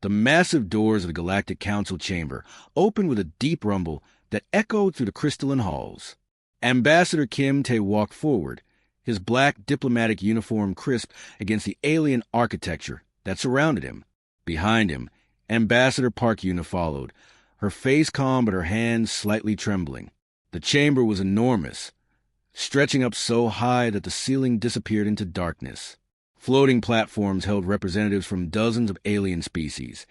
The massive doors of the Galactic Council chamber opened with a deep rumble that echoed through the crystalline halls. Ambassador Kim Tae walked forward, his black diplomatic uniform crisp against the alien architecture that surrounded him. Behind him, Ambassador Park Yuna followed, her face calm but her hands slightly trembling. The chamber was enormous, stretching up so high that the ceiling disappeared into darkness. Floating platforms held representatives from dozens of alien species,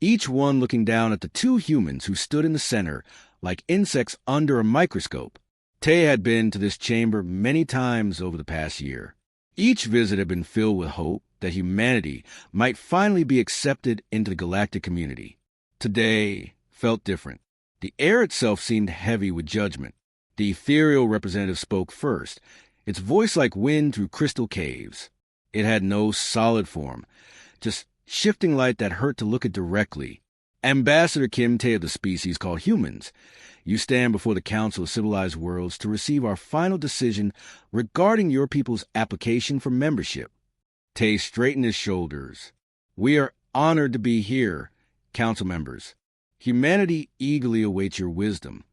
each one looking down at the two humans who stood in the center like insects under a microscope. Tae had been to this chamber many times over the past year. Each visit had been filled with hope that humanity might finally be accepted into the galactic community. Today felt different. The air itself seemed heavy with judgment. The ethereal representative spoke first, its voice like wind through crystal caves. It had no solid form, just shifting light that hurt to look at directly. Ambassador Kim Tae of the species called humans, you stand before the Council of Civilized Worlds to receive our final decision regarding your people's application for membership. Tae straightened his shoulders. We are honored to be here, Council members. Humanity eagerly awaits your wisdom.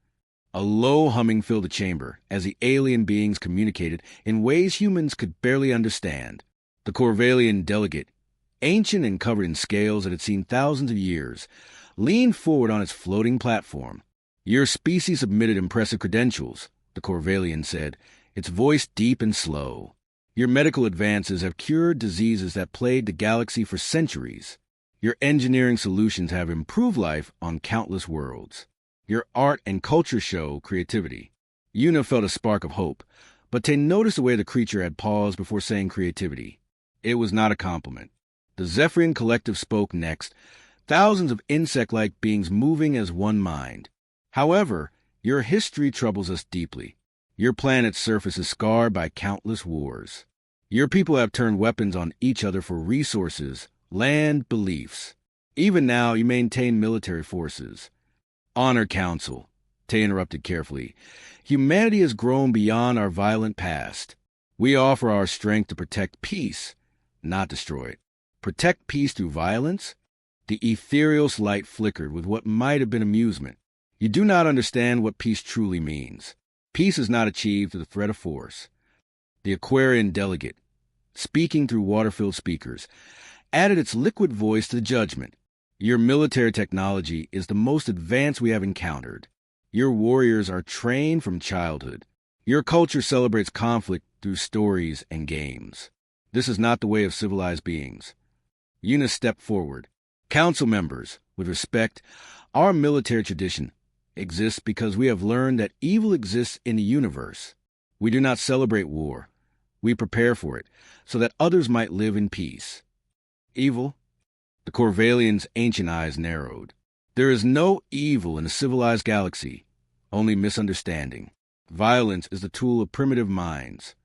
A low humming filled the chamber as the alien beings communicated in ways humans could barely understand. The Corvallian delegate, ancient and covered in scales that had seen thousands of years, leaned forward on its floating platform. Your species submitted impressive credentials, the Corvallian said, its voice deep and slow. Your medical advances have cured diseases that plagued the galaxy for centuries. Your engineering solutions have improved life on countless worlds. Your art and culture show creativity. Yuna felt a spark of hope, but Tae noticed the way the creature had paused before saying creativity. It was not a compliment. The Zephyrian collective spoke next, thousands of insect-like beings moving as one mind. However, your history troubles us deeply. Your planet's surface is scarred by countless wars. Your people have turned weapons on each other for resources, land, beliefs. Even now, you maintain military forces. Honor Council, Tae interrupted carefully. Humanity has grown beyond our violent past. We offer our strength to protect peace, not destroy it. Protect peace through violence? The ethereal light flickered with what might have been amusement. You do not understand what peace truly means. Peace is not achieved through the threat of force. The Aquarian delegate, speaking through water-filled speakers, added its liquid voice to the judgment. Your military technology is the most advanced we have encountered. Your warriors are trained from childhood. Your culture celebrates conflict through stories and games. This is not the way of civilized beings. Yuna stepped forward. Council members, with respect, our military tradition exists because we have learned that evil exists in the universe. We do not celebrate war. We prepare for it, so that others might live in peace. Evil? The Corvallian's ancient eyes narrowed. There is no evil in a civilized galaxy, only misunderstanding. Violence is the tool of primitive minds.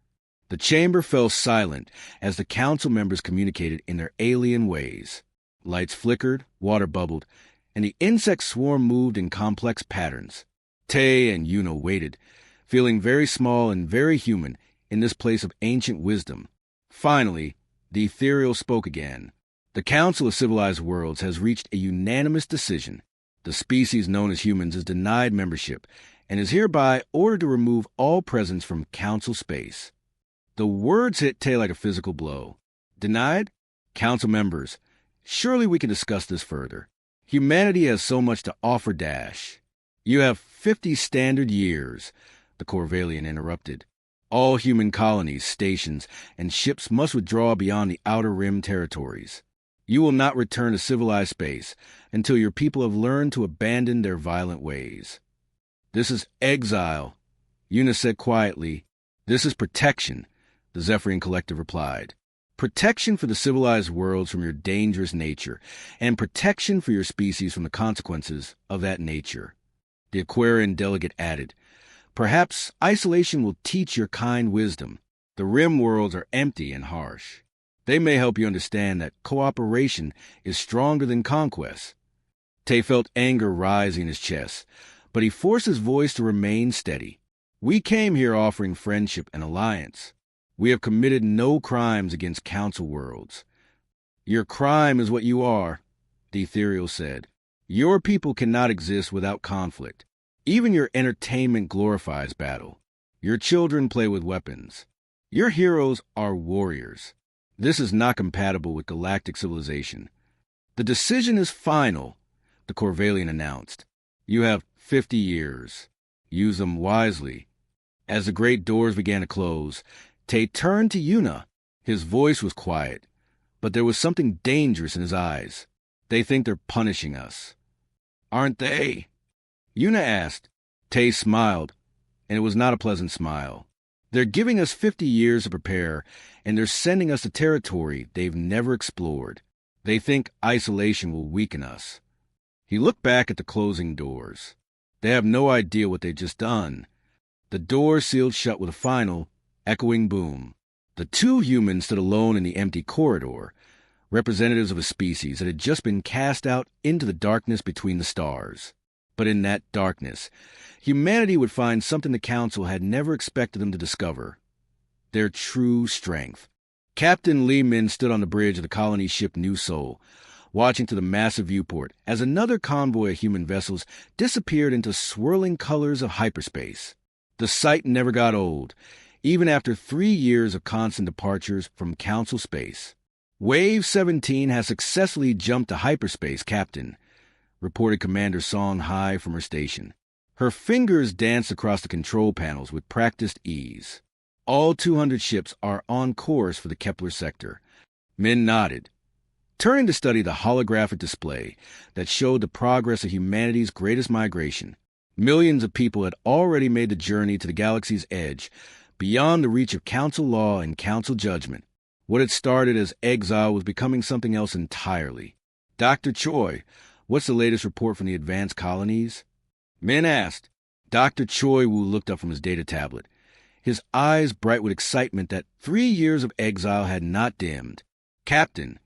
The chamber fell silent as the council members communicated in their alien ways. Lights flickered, water bubbled, and the insect swarm moved in complex patterns. Tae and Yuna waited, feeling very small and very human in this place of ancient wisdom. Finally, the ethereal spoke again. The Council of Civilized Worlds has reached a unanimous decision. The species known as humans is denied membership and is hereby ordered to remove all presence from Council space. The words hit Tae like a physical blow. Denied? Council members, surely we can discuss this further. Humanity has so much to offer Dash. You have 50 standard years, the Corvallian interrupted. All human colonies, stations, and ships must withdraw beyond the Outer Rim territories. You will not return to civilized space until your people have learned to abandon their violent ways. This is exile, Yuna said quietly. This is protection, the Zephyrian collective replied. Protection for the civilized worlds from your dangerous nature, and protection for your species from the consequences of that nature. The Aquarian delegate added, perhaps isolation will teach your kind wisdom. The rim worlds are empty and harsh. They may help you understand that cooperation is stronger than conquest. Tae felt anger rise in his chest, but he forced his voice to remain steady. We came here offering friendship and alliance. We have committed no crimes against Council worlds. Your crime is what you are, the ethereal said. Your people cannot exist without conflict. Even your entertainment glorifies battle. Your children play with weapons. Your heroes are warriors. This is not compatible with galactic civilization. The decision is final, the Corvallian announced. You have 50 years. Use them wisely. As the great doors began to close, Tay turned to Yuna. His voice was quiet, but there was something dangerous in his eyes. They think they're punishing us. Aren't they? Yuna asked. Tay smiled, and it was not a pleasant smile. They're giving us 50 years to prepare, and they're sending us to territory they've never explored. They think isolation will weaken us. He looked back at the closing doors. They have no idea what they've just done. The door sealed shut with a final, echoing boom. The two humans stood alone in the empty corridor, representatives of a species that had just been cast out into the darkness between the stars. But in that darkness, humanity would find something the Council had never expected them to discover: their true strength. Captain Li Min stood on the bridge of the colony ship New Seoul, watching to the massive viewport as another convoy of human vessels disappeared into swirling colors of hyperspace. The sight never got old, even after 3 years of constant departures from Council space. Wave 17 has successfully jumped to hyperspace, Captain, reported Commander Song Hai from her station. Her fingers danced across the control panels with practiced ease. All 200 ships are on course for the Kepler sector. Min nodded, turning to study the holographic display that showed the progress of humanity's greatest migration. Millions of people had already made the journey to the galaxy's edge, beyond the reach of Council law and Council judgment. What had started as exile was becoming something else entirely. Dr. Choi, what's the latest report from the advanced colonies? Min asked. Dr. Choi Wu looked up from his data tablet, his eyes bright with excitement that 3 years of exile had not dimmed. Captain,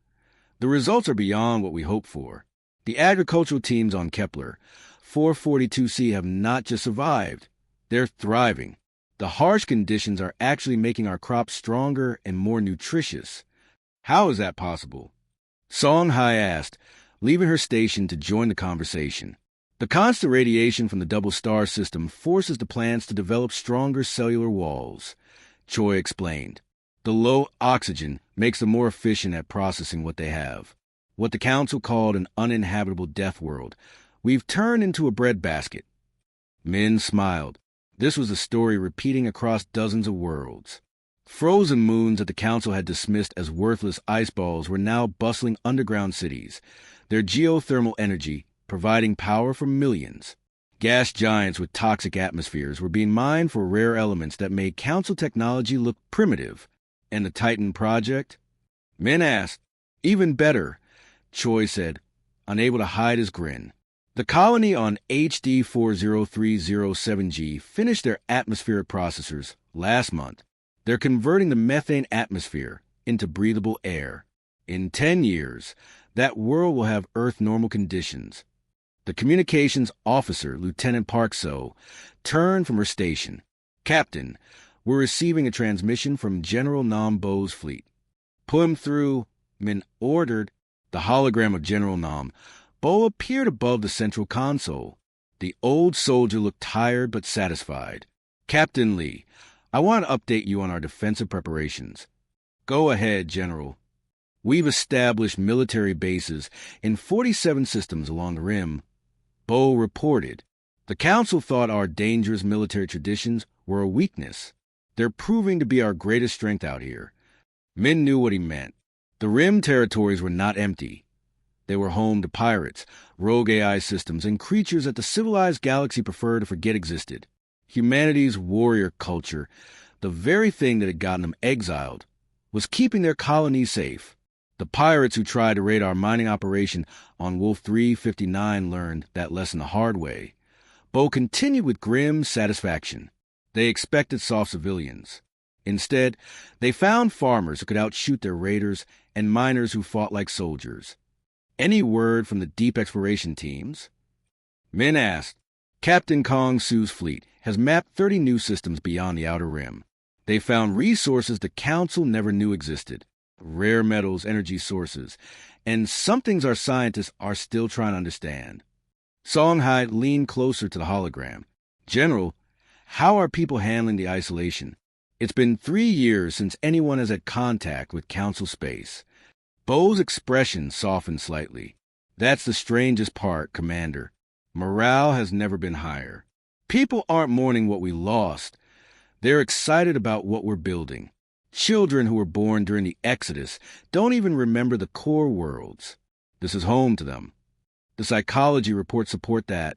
the results are beyond what we hoped for. The agricultural teams on Kepler 442c have not just survived, they're thriving. The harsh conditions are actually making our crops stronger and more nutritious. How is that possible? Song Hai asked, leaving her station to join the conversation. The constant radiation from the double star system forces the plants to develop stronger cellular walls, Choi explained. The low oxygen makes them more efficient at processing what they have. What the Council called an uninhabitable death world, we've turned into a breadbasket. Min smiled. This was a story repeating across dozens of worlds. Frozen moons that the Council had dismissed as worthless ice balls were now bustling underground cities, their geothermal energy providing power for millions. Gas giants with toxic atmospheres were being mined for rare elements that made Council technology look primitive. And the Titan project? Min asked. Even better, Choi said, unable to hide his grin. The colony on HD 40307G finished their atmospheric processors last month. They're converting the methane atmosphere into breathable air. In 10 years, that world will have Earth normal conditions. The communications officer, Lieutenant Park So, turned from her station. Captain, we're receiving a transmission from General Nam Bo's fleet. Pull him through, Min ordered. The hologram of General Nam Bo appeared above the central console. The old soldier looked tired but satisfied. Captain Lee, I want to update you on our defensive preparations. Go ahead, General. We've established military bases in 47 systems along the rim. Bo reported. The Council thought our dangerous military traditions were a weakness. They're proving to be our greatest strength out here. Min knew what he meant. The rim territories were not empty. They were home to pirates, rogue AI systems, and creatures that the civilized galaxy preferred to forget existed. Humanity's warrior culture, the very thing that had gotten them exiled, was keeping their colony safe. The pirates who tried to raid our mining operation on Wolf 359 learned that lesson the hard way. Bo continued with grim satisfaction. They expected soft civilians. Instead, they found farmers who could outshoot their raiders and miners who fought like soldiers. Any word from the deep exploration teams? Min asked. Captain Kong Su's fleet has mapped 30 new systems beyond the outer rim. They found resources the Council never knew existed. rare metals, energy sources, and some things our scientists are still trying to understand. Songhai leaned closer to the hologram. General, how are people handling the isolation? It's been 3 years since anyone has had contact with Council Space. Bo's expression softened slightly. That's the strangest part, Commander. Morale has never been higher. People aren't mourning what we lost. They're excited about what we're building. Children who were born during the Exodus don't even remember the core worlds. This is home to them. The psychology reports support that.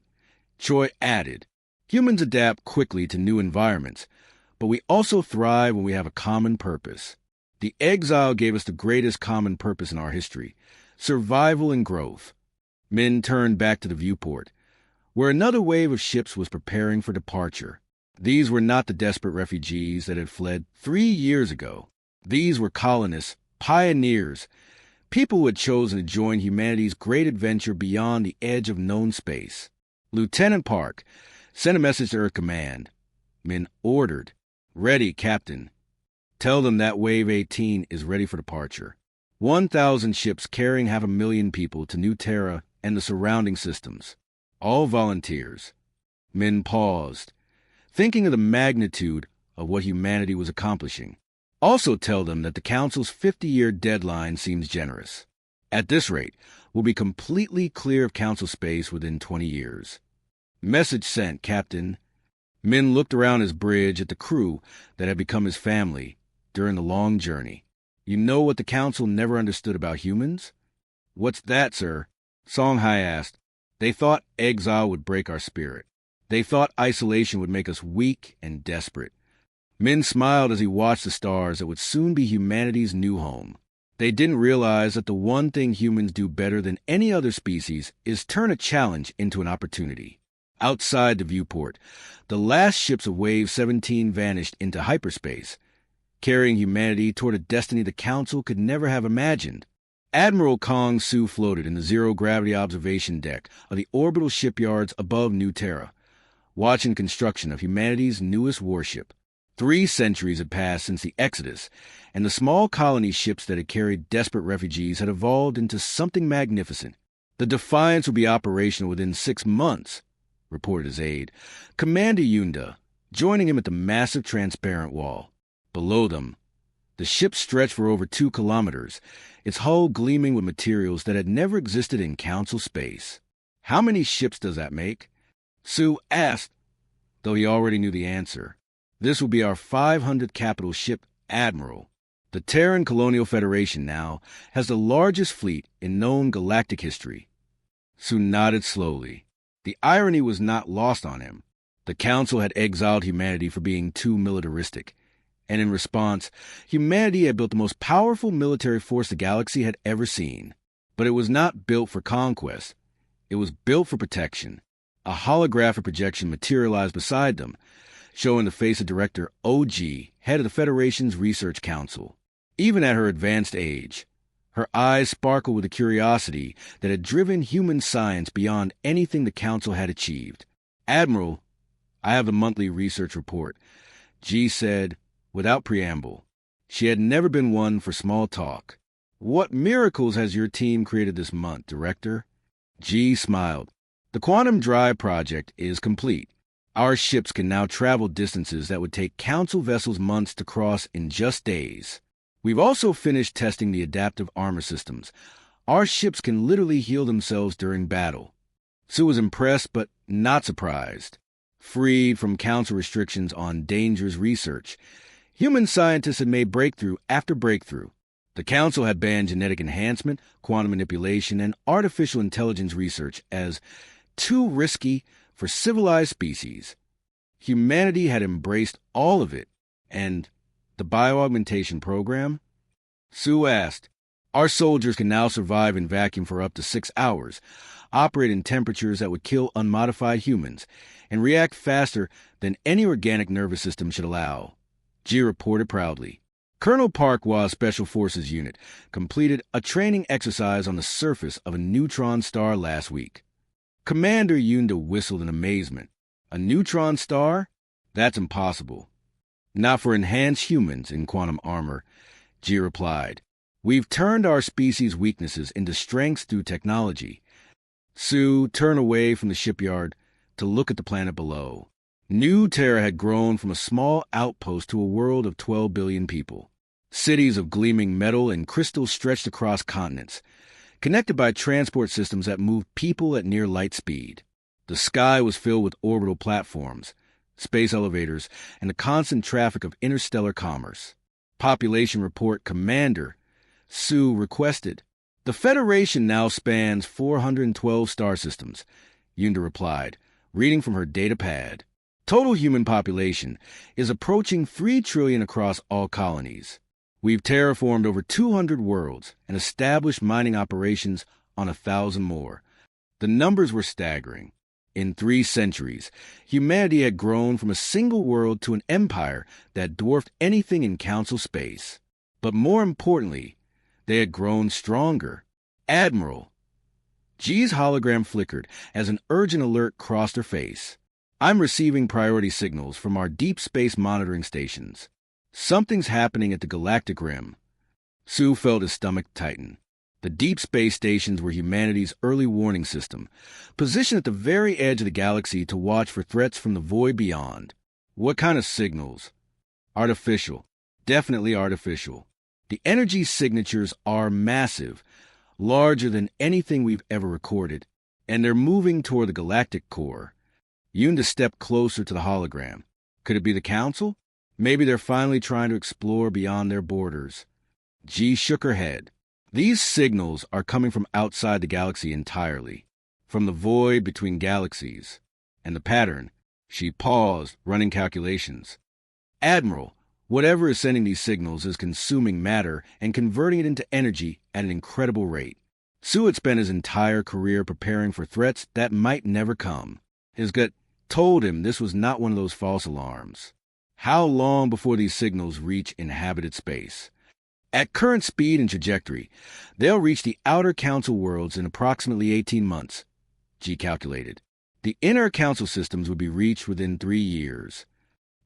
Choi added, humans adapt quickly to new environments, but we also thrive when we have a common purpose. The exile gave us the greatest common purpose in our history, survival and growth. Men turned back to the viewport, where another wave of ships was preparing for departure. These were not the desperate refugees that had fled 3 years ago. These were colonists, pioneers, people who had chosen to join humanity's great adventure beyond the edge of known space. Lieutenant Park sent a message to Earth Command. Men ordered, "Ready, Captain. Tell them that Wave 18 is ready for departure. 1,000 ships carrying 500,000 people to New Terra and the surrounding systems. All volunteers." Men paused, thinking of the magnitude of what humanity was accomplishing. Also tell them that the Council's 50-year deadline seems generous. At this rate, we'll be completely clear of Council space within 20 years. Message sent, Captain. Men looked around his bridge at the crew that had become his family during the long journey. You know what the Council never understood about humans? What's that, sir? Songhai asked. They thought exile would break our spirit. They thought isolation would make us weak and desperate. Men smiled as he watched the stars that would soon be humanity's new home. They didn't realize that the one thing humans do better than any other species is turn a challenge into an opportunity. Outside the viewport, the last ships of Wave 17 vanished into hyperspace, carrying humanity toward a destiny the Council could never have imagined. Admiral Kong Su floated in the zero-gravity observation deck of the orbital shipyards above New Terra, watching construction of humanity's newest warship. 3 centuries had passed since the Exodus, and the small colony ships that had carried desperate refugees had evolved into something magnificent. The Defiance would be operational within 6 months, reported his aide, Commander Yunda, joining him at the massive transparent wall. Below them, the ship stretched for over 2 kilometers, its hull gleaming with materials that had never existed in Council space. How many ships does that make? Su asked, though he already knew the answer. This will be our 500th capital ship, Admiral. The Terran Colonial Federation now has the largest fleet in known galactic history. Su nodded slowly. The irony was not lost on him. The Council had exiled humanity for being too militaristic, and in response, humanity had built the most powerful military force the galaxy had ever seen. But it was not built for conquest. It was built for protection. A holographic projection materialized beside them, showing the face of Director OG, head of the Federation's Research Council. Even at her advanced age, her eyes sparkled with a curiosity that had driven human science beyond anything the Council had achieved. Admiral, I have the monthly research report, G said, without preamble. She had never been one for small talk. What miracles has your team created this month, Director? G smiled. The Quantum Drive project is complete. Our ships can now travel distances that would take Council vessels months to cross in just days. We've also finished testing the adaptive armor systems. Our ships can literally heal themselves during battle. Su was impressed but not surprised. Freed from Council restrictions on dangerous research, human scientists had made breakthrough after breakthrough. The Council had banned genetic enhancement, quantum manipulation, and artificial intelligence research as too risky for civilized species. Humanity had embraced all of it, and the bioaugmentation program? Su asked. Our soldiers can now survive in vacuum for up to 6 hours, operate in temperatures that would kill unmodified humans, and react faster than any organic nervous system should allow. G reported proudly. Colonel Parkwa's Special Forces unit completed a training exercise on the surface of a neutron star last week. Commander Yunda whistled in amazement. A neutron star? That's impossible. Not for enhanced humans in quantum armor, G replied. We've turned our species' weaknesses into strengths through technology. Sue turned away from the shipyard to look at the planet below. New Terra had grown from a small outpost to a world of 12 billion people. Cities of gleaming metal and crystal stretched across continents, connected by transport systems that moved people at near light speed. The sky was filled with orbital platforms, space elevators, and the constant traffic of interstellar commerce. Population Report Commander, Sue requested. The Federation now spans 412 star systems, Yunda replied, reading from her data pad. Total human population is approaching 3 trillion across all colonies. We've terraformed over 200 worlds and established mining operations on 1,000 more. The numbers were staggering. In 3 centuries, humanity had grown from a single world to an empire that dwarfed anything in Council space. But more importantly, they had grown stronger. Admiral. G's hologram flickered as an urgent alert crossed her face. I'm receiving priority signals from our deep space monitoring stations. Something's happening at the Galactic Rim. Sue felt his stomach tighten. The deep space stations were humanity's early warning system, positioned at the very edge of the galaxy to watch for threats from the void beyond. What kind of signals? Artificial. Definitely artificial. The energy signatures are massive, larger than anything we've ever recorded, and they're moving toward the galactic core. Yunda stepped closer to the hologram. Could it be the Council? Maybe they're finally trying to explore beyond their borders. G shook her head. These signals are coming from outside the galaxy entirely, from the void between galaxies. And the pattern, she paused, running calculations. Admiral, whatever is sending these signals is consuming matter and converting it into energy at an incredible rate. Sue had spent his entire career preparing for threats that might never come. His gut told him this was not one of those false alarms. How long before these signals reach inhabited space? At current speed and trajectory, they'll reach the outer Council worlds in approximately 18 months, G calculated. The inner Council systems would be reached within 3 years.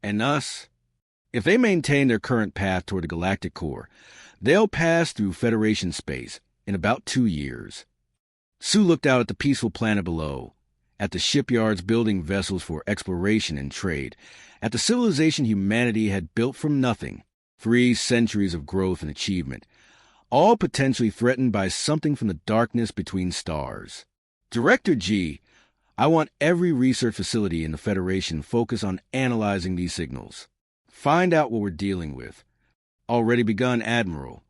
And us? If they maintain their current path toward the galactic core, they'll pass through Federation space in about 2 years. Sue looked out at the peaceful planet below, at the shipyards building vessels for exploration and trade, at the civilization humanity had built from nothing, 3 centuries of growth and achievement, all potentially threatened by something from the darkness between stars. Director G, I want every research facility in the Federation focused on analyzing these signals. Find out what we're dealing with. Already begun, Admiral.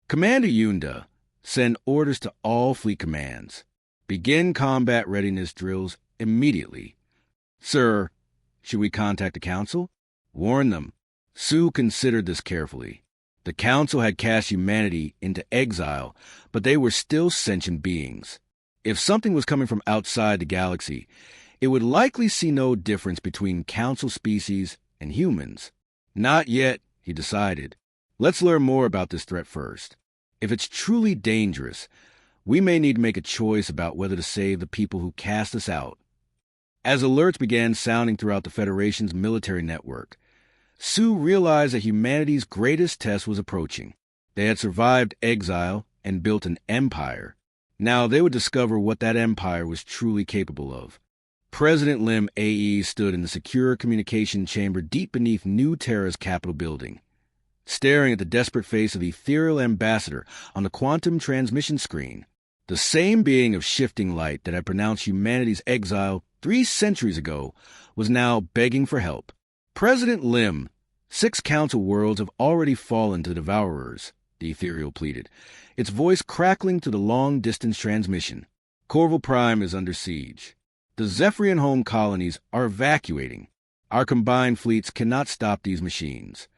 Commander Yunda, send orders to all fleet commands. Begin combat readiness drills immediately. Sir, should we contact the Council? Warn them. Sue considered this carefully. The Council had cast humanity into exile, but they were still sentient beings. If something was coming from outside the galaxy, it would likely see no difference between Council species and humans. Not yet, he decided. Let's learn more about this threat first. If it's truly dangerous, we may need to make a choice about whether to save the people who cast us out. As alerts began sounding throughout the Federation's military network, Sue realized that humanity's greatest test was approaching. They had survived exile and built an empire. Now they would discover what that empire was truly capable of. President Lim AE stood in the secure communication chamber deep beneath New Terra's Capitol building, staring at the desperate face of the ethereal ambassador on the quantum transmission screen. The same being of shifting light that had pronounced humanity's exile 3 centuries ago was now begging for help. President Lim, 6 Council worlds have already fallen to the Devourers, the ethereal pleaded, its voice crackling through the long-distance transmission. Corval Prime is under siege. The Zephyrian home colonies are evacuating. Our combined fleets cannot stop these machines.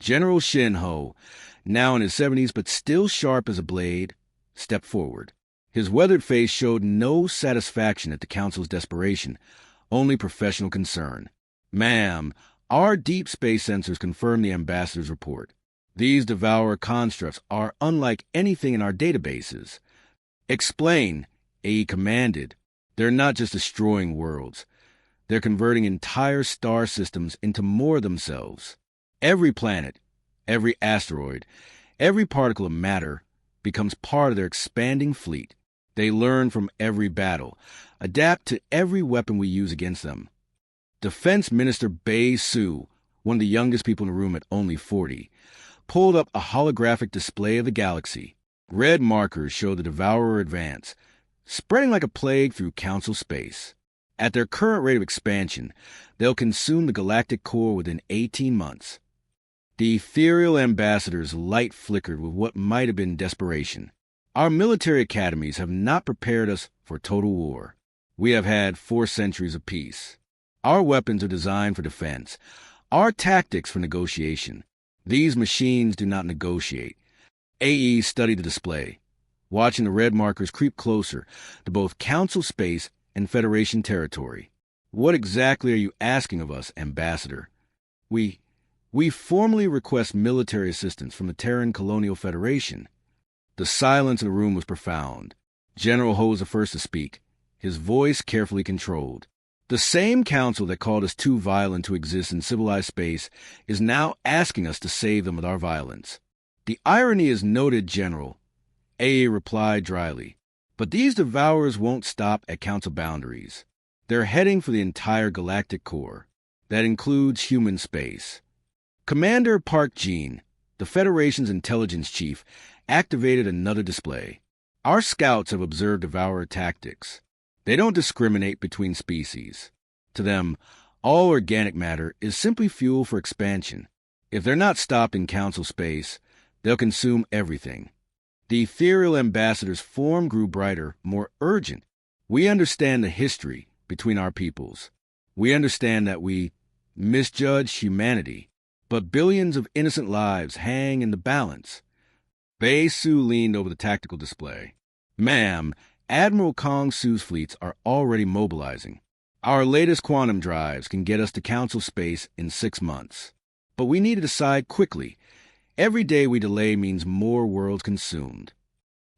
General Shin Ho, now in his 70s but still sharp as a blade, stepped forward. His weathered face showed no satisfaction at the Council's desperation, only professional concern. Ma'am, our deep space sensors confirm the ambassador's report. These Devourer constructs are unlike anything in our databases. Explain, AE commanded. They're not just destroying worlds. They're converting entire star systems into more themselves. Every planet, every asteroid, Every particle of matter becomes part of their expanding fleet. They learn from every battle, adapt to every weapon we use against them. Defense Minister Bei Su, one of the youngest people in the room at only 40, pulled up a holographic display of the galaxy. Red markers show the Devourer advance, spreading like a plague through Council space. At their current rate of expansion, they'll consume the galactic core within 18 months. The ethereal ambassador's light flickered with what might have been desperation. Our military academies have not prepared us for total war. We have had 4 centuries of peace. Our weapons are designed for defense, our tactics for negotiation. These machines do not negotiate. AE studied the display, watching the red markers creep closer to both Council space and Federation territory. What exactly are you asking of us, Ambassador? We formally request military assistance from the Terran Colonial Federation. The silence in the room was profound. General Ho was the first to speak, his voice carefully controlled. The same council that called us too violent to exist in civilized space is now asking us to save them with our violence. The irony is noted, General, A replied dryly. But these devourers won't stop at council boundaries. They're heading for the entire galactic core. That includes human space. Commander Park Jin, the Federation's intelligence chief, activated another display. Our scouts have observed devourer tactics. They don't discriminate between species. To them, all organic matter is simply fuel for expansion. If they're not stopped in council space, they'll consume everything. The ethereal ambassador's form grew brighter, more urgent. We understand the history between our peoples. We understand that we misjudge humanity, but billions of innocent lives hang in the balance. Bei Su leaned over the tactical display. Ma'am, Admiral Kong Su's fleets are already mobilizing. Our latest quantum drives can get us to council space in 6 months. But we need to decide quickly. Every day we delay means more worlds consumed.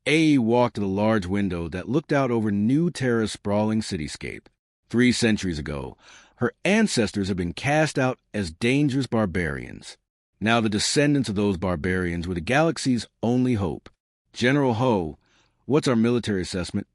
AE walked to the large window that looked out over New Terra's sprawling cityscape. 3 centuries ago, her ancestors had been cast out as dangerous barbarians. Now the descendants of those barbarians were the galaxy's only hope. General Ho, what's our military assessment?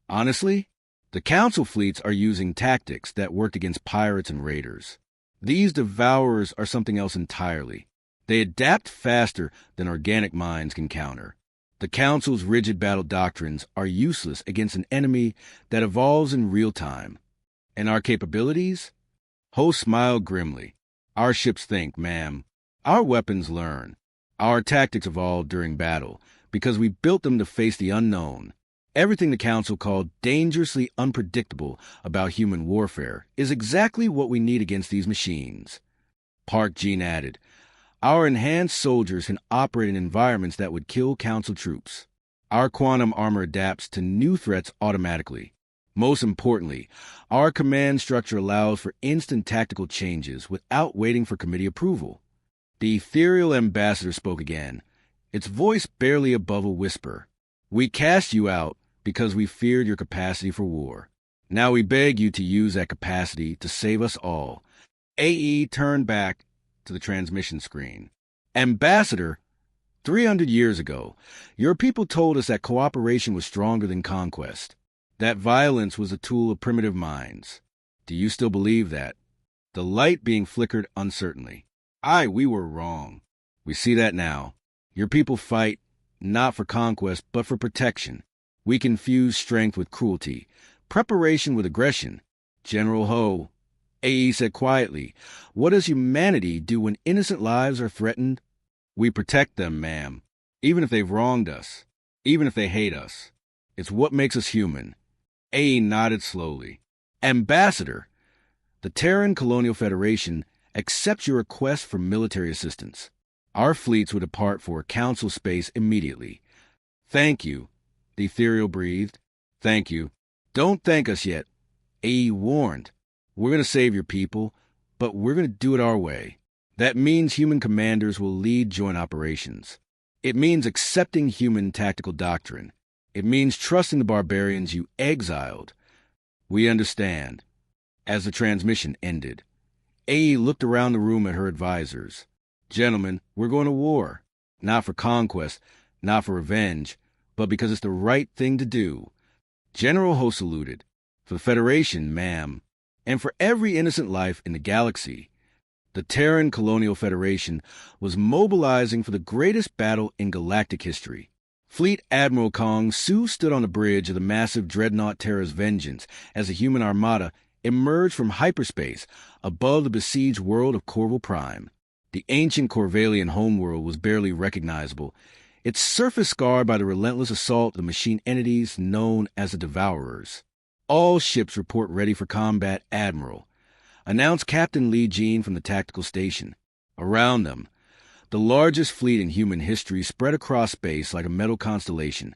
Honestly, the council fleets are using tactics that worked against pirates and raiders. These devourers are something else entirely. They adapt faster than organic minds can counter. The Council's rigid battle doctrines are useless against an enemy that evolves in real time. And our capabilities? Ho smiled grimly. Our ships think, ma'am. Our weapons learn. Our tactics evolve during battle because we built them to face the unknown. Everything the Council called dangerously unpredictable about human warfare is exactly what we need against these machines. Park Jin added, our enhanced soldiers can operate in environments that would kill Council troops. Our quantum armor adapts to new threats automatically. Most importantly, our command structure allows for instant tactical changes without waiting for committee approval. The ethereal ambassador spoke again, its voice barely above a whisper. We cast you out because we feared your capacity for war. Now we beg you to use that capacity to save us all. AE turned back to the transmission screen. Ambassador, 300 years ago, your people told us that cooperation was stronger than conquest, that violence was a tool of primitive minds. Do you still believe that? The light being flickered uncertainly. We were wrong. We see that now. Your people fight not for conquest, but for protection. We confuse strength with cruelty, preparation with aggression. General Ho, AE said quietly, what does humanity do when innocent lives are threatened? We protect them, ma'am, even if they've wronged us, even if they hate us. It's what makes us human. AE nodded slowly. Ambassador, the Terran Colonial Federation accepts your request for military assistance. Our fleets will depart for Council space immediately. Thank you, the ethereal breathed. Thank you. Don't thank us yet. AE warned. We're going to save your people, but we're going to do it our way. That means human commanders will lead joint operations. It means accepting human tactical doctrine. It means trusting the barbarians you exiled. We understand. As the transmission ended, AE looked around the room at her advisors. Gentlemen, we're going to war. Not for conquest, not for revenge, but because it's the right thing to do. General Ho saluted. For the Federation, ma'am, and for every innocent life in the galaxy. The Terran Colonial Federation was mobilizing for the greatest battle in galactic history. Fleet Admiral Kong Su stood on the bridge of the massive dreadnought Terra's Vengeance as a human armada emerged from hyperspace above the besieged world of Corval Prime. The ancient Corvalian homeworld was barely recognizable, its surface scarred by the relentless assault of the machine entities known as the Devourers. All ships report ready for combat, Admiral, announced Captain Lee Jean from the tactical station. Around them, the largest fleet in human history spread across space like a metal constellation,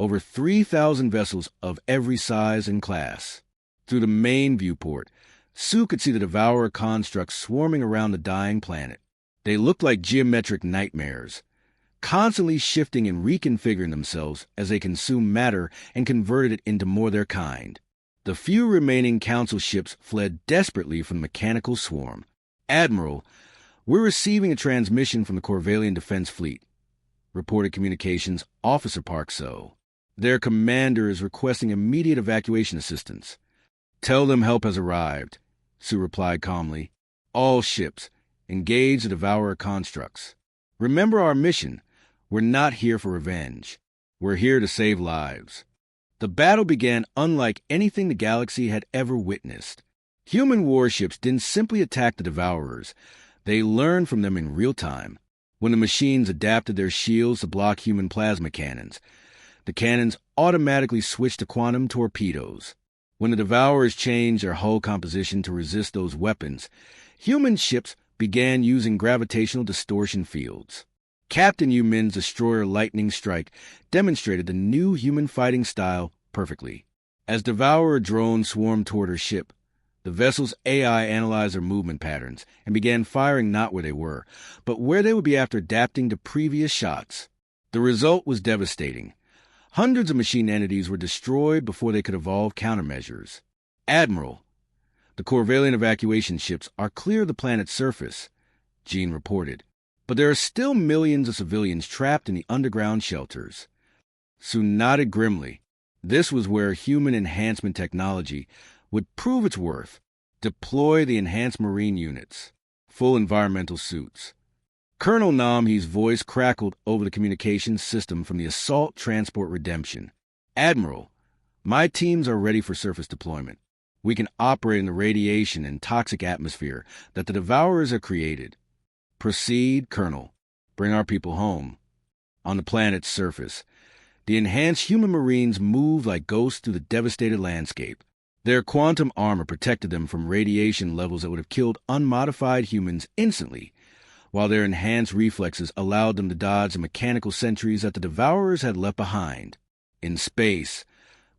over 3,000 vessels of every size and class. Through the main viewport, Sue could see the Devourer constructs swarming around the dying planet. They looked like geometric nightmares, constantly shifting and reconfiguring themselves as they consumed matter and converted it into more of their kind. The few remaining Council ships fled desperately from the mechanical swarm. Admiral, we're receiving a transmission from the Corvalian Defense Fleet, reported Communications Officer Park So. Their commander is requesting immediate evacuation assistance. Tell them help has arrived, Sue replied calmly. All ships, engage the Devourer constructs. Remember our mission. We're not here for revenge. We're here to save lives. The battle began unlike anything the galaxy had ever witnessed. Human warships didn't simply attack the Devourers. They learned from them in real time. When the machines adapted their shields to block human plasma cannons, the cannons automatically switched to quantum torpedoes. When the Devourers changed their hull composition to resist those weapons, human ships began using gravitational distortion fields. Captain Yu Min's destroyer lightning strike demonstrated the new human fighting style perfectly. As Devourer drones swarmed toward her ship, the vessel's AI analyzed their movement patterns and began firing not where they were, but where they would be after adapting to previous shots. The result was devastating. Hundreds of machine entities were destroyed before they could evolve countermeasures. Admiral, the Corvalian evacuation ships are clear of the planet's surface, Jean reported, but there are still millions of civilians trapped in the underground shelters. Sue nodded grimly. This was where human enhancement technology would prove its worth. Deploy the enhanced marine units, full environmental suits. Colonel Namhe's voice crackled over the communications system from the Assault Transport Redemption. Admiral, my teams are ready for surface deployment. We can operate in the radiation and toxic atmosphere that the Devourers have created. Proceed, Colonel. Bring our people home. On the planet's surface, the enhanced human marines moved like ghosts through the devastated landscape. Their quantum armor protected them from radiation levels that would have killed unmodified humans instantly, while their enhanced reflexes allowed them to dodge the mechanical sentries that the Devourers had left behind. In space,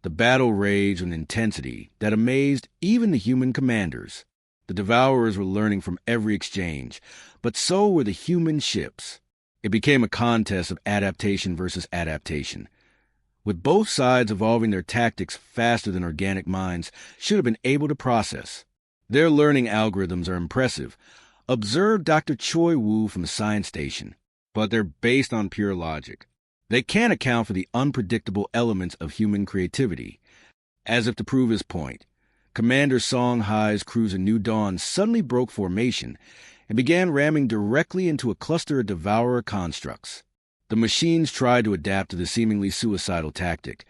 the battle raged with an intensity that amazed even the human commanders. The Devourers were learning from every exchange, but so were the human ships. It became a contest of adaptation versus adaptation, with both sides evolving their tactics faster than organic minds should have been able to process. Their learning algorithms are impressive. Observe Dr. Choi Wu from the science station, but they're based on pure logic. They can't account for the unpredictable elements of human creativity. As if to prove his point, Commander Song Hai's cruiser New Dawn suddenly broke formation and began ramming directly into a cluster of Devourer constructs. The machines tried to adapt to the seemingly suicidal tactic,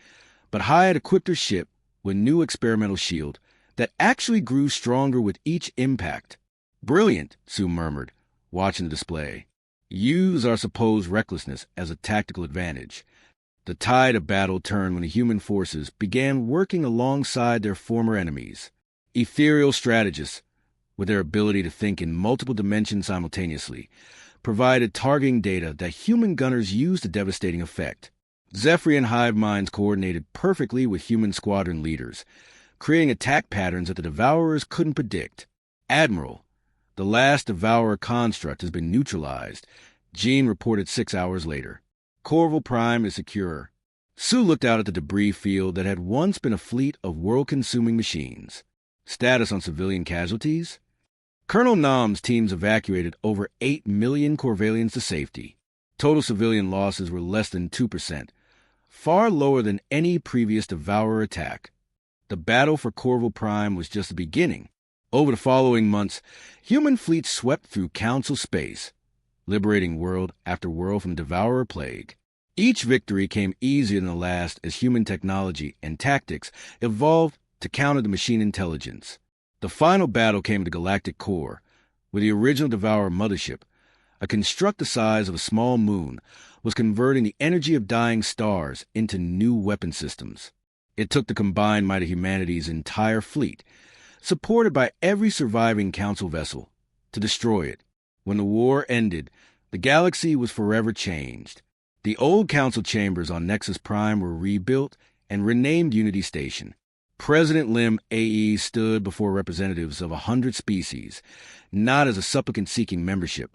but Hai had equipped her ship with a new experimental shield that actually grew stronger with each impact. Brilliant, Sue murmured, watching the display. Use our supposed recklessness as a tactical advantage. The tide of battle turned when the human forces began working alongside their former enemies. Ethereal strategists, with their ability to think in multiple dimensions simultaneously, provided targeting data that human gunners used to devastating effect. Zephyrian hive minds coordinated perfectly with human squadron leaders, creating attack patterns that the Devourers couldn't predict. Admiral, the last Devourer construct has been neutralized, Jean reported 6 hours later. Corval Prime is secure. Sue looked out at the debris field that had once been a fleet of world-consuming machines. Status on civilian casualties? Colonel Nam's teams evacuated over 8 million Corvalians to safety. Total civilian losses were less than 2%, far lower than any previous Devourer attack. The battle for Corval Prime was just the beginning. Over the following months, human fleets swept through Council space, liberating world after world from Devourer plague. Each victory came easier than the last as human technology and tactics evolved to counter the machine intelligence. The final battle came at the Galactic core, where the original Devourer mothership, a construct the size of a small moon, was converting the energy of dying stars into new weapon systems. It took the combined might of humanity's entire fleet, supported by every surviving Council vessel, to destroy it. When the war ended, the galaxy was forever changed. The old Council chambers on Nexus Prime were rebuilt and renamed Unity Station. President Lim AE stood before representatives of 100 species, not as a supplicant seeking membership,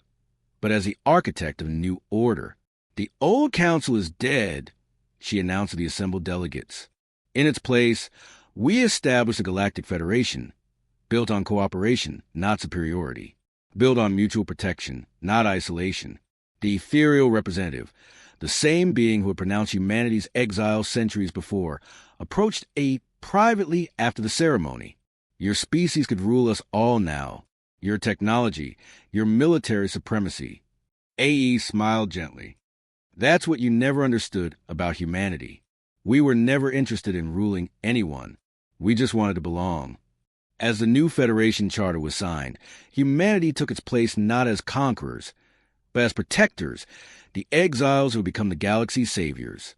but as the architect of a new order. The old Council is dead, she announced to the assembled delegates. In its place, we established a Galactic Federation, built on cooperation, not superiority, built on mutual protection, not isolation. The ethereal representative, the same being who had pronounced humanity's exile centuries before, approached A privately after the ceremony. Your species could rule us all now. Your technology, your military supremacy. AE smiled gently. That's what you never understood about humanity. We were never interested in ruling anyone. We just wanted to belong. As the new Federation Charter was signed, humanity took its place not as conquerors, but as protectors, the exiles who would become the galaxy's saviors.